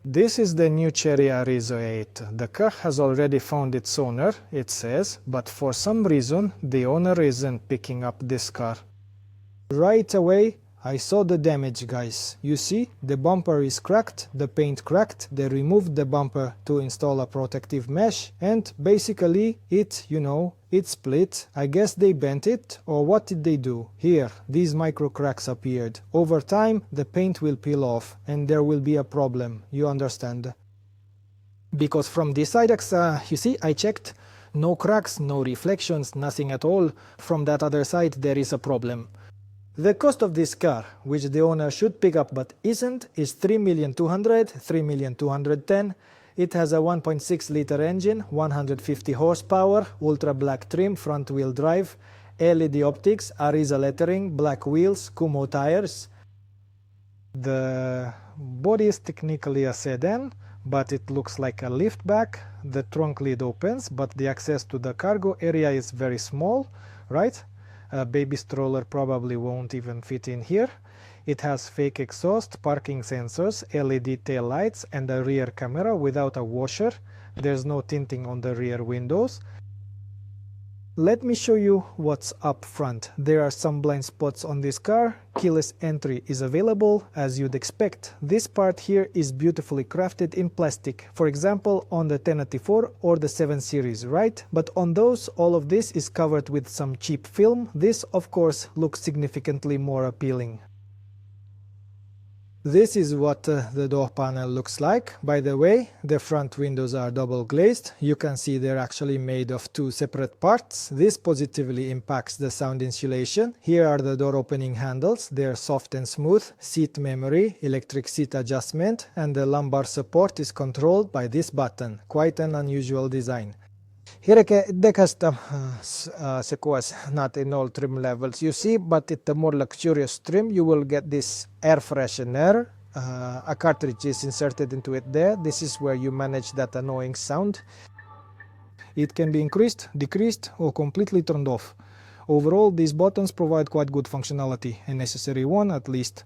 This is the new Chery Arrizo 8. The car has already found its owner, it says, but for some reason the owner isn't picking up this car. Right away I saw the damage, guys. You see, the bumper is cracked, the paint cracked, they removed the bumper to install a protective mesh, and basically it split. I guess they bent it, or what did they do? Here, these micro cracks appeared. Over time, the paint will peel off, and there will be a problem, you understand? Because from this side, you see, I checked, no cracks, no reflections, nothing at all. From that other side, there is a problem. The cost of this car, which the owner should pick up but isn't, is 3,200,000, 3,210,000. It has a 1.6 liter engine, 150 horsepower, ultra black trim, front wheel drive, LED optics, Arrizo lettering, black wheels, Kumo tires. The body is technically a sedan, but it looks like a liftback. The trunk lid opens, but the access to the cargo area is very small, right? A baby stroller probably won't even fit in here. It has fake exhaust, parking sensors, LED tail lights, and a rear camera without a washer. There's no tinting on the rear windows. Let me show you what's up front. There are some blind spots on this car. Keyless entry is available, as you'd expect. This part here is beautifully crafted in plastic, for example on the 1084 or the 7 series, right? But on those, all of this is covered with some cheap film. This, of course, looks significantly more appealing. This is what the door panel looks like. By the way, the front windows are double glazed. You can see they're actually made of two separate parts. This positively impacts the sound insulation. Here are the door opening handles. They're soft and smooth. Seat memory, electric seat adjustment, and the lumbar support is controlled by this button. Quite an unusual design. Here the custom sequence, not in all trim levels you see, but at the more luxurious trim you will get this air freshener. A cartridge is inserted into it there. This is where you manage that annoying sound. It can be increased, decreased, or completely turned off. Overall, these buttons provide quite good functionality, a necessary one at least.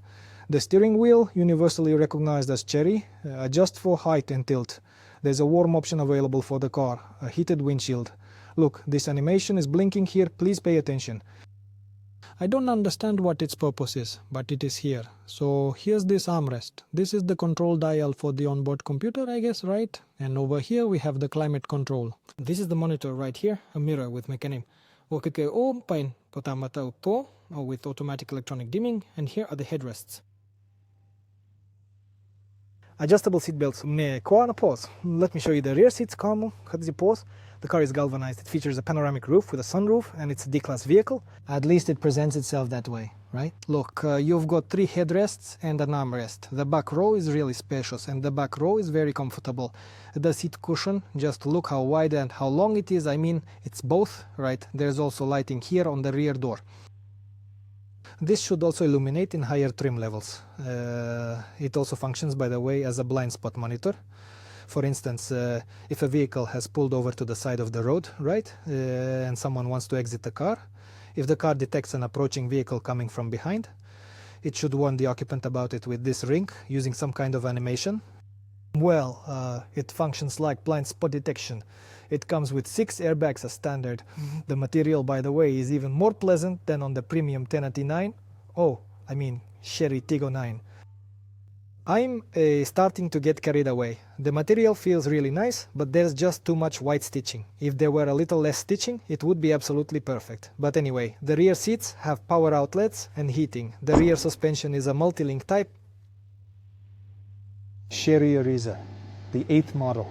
The steering wheel, universally recognized as Chery, adjusts for height and tilt. There's a warm option available for the car, a heated windshield. Look, this animation is blinking here, please pay attention. I don't understand what its purpose is, but it is here. So here's this armrest. This is the control dial for the onboard computer, I guess, right? And over here we have the climate control. This is the monitor right here, a mirror with mechanism. With automatic electronic dimming, and here are the headrests. Adjustable seat belts. Pause. Let me show you the rear seats. Pause. The car is galvanized. It features a panoramic roof with a sunroof, and it's a D-class vehicle. At least it presents itself that way, right? Look, you've got 3 headrests and an armrest. The back row is really spacious, and the back row is very comfortable. The seat cushion, just look how wide and how long it is. I mean, it's both, right? There's also lighting here on the rear door. This should also illuminate in higher trim levels. It also functions, by the way, as a blind spot monitor. For instance, if a vehicle has pulled over to the side of the road, right, and someone wants to exit the car, if the car detects an approaching vehicle coming from behind, it should warn the occupant about it with this ring, using some kind of animation. Well, it functions like blind spot detection. It comes with 6 airbags as standard. The material, by the way, is even more pleasant than on the premium 1089. Chery Tiggo 9. I'm starting to get carried away. The material feels really nice, but there's just too much white stitching. If there were a little less stitching, it would be absolutely perfect. But anyway, the rear seats have power outlets and heating. The rear suspension is a multi-link type. Chery Arrizo, the 8th model.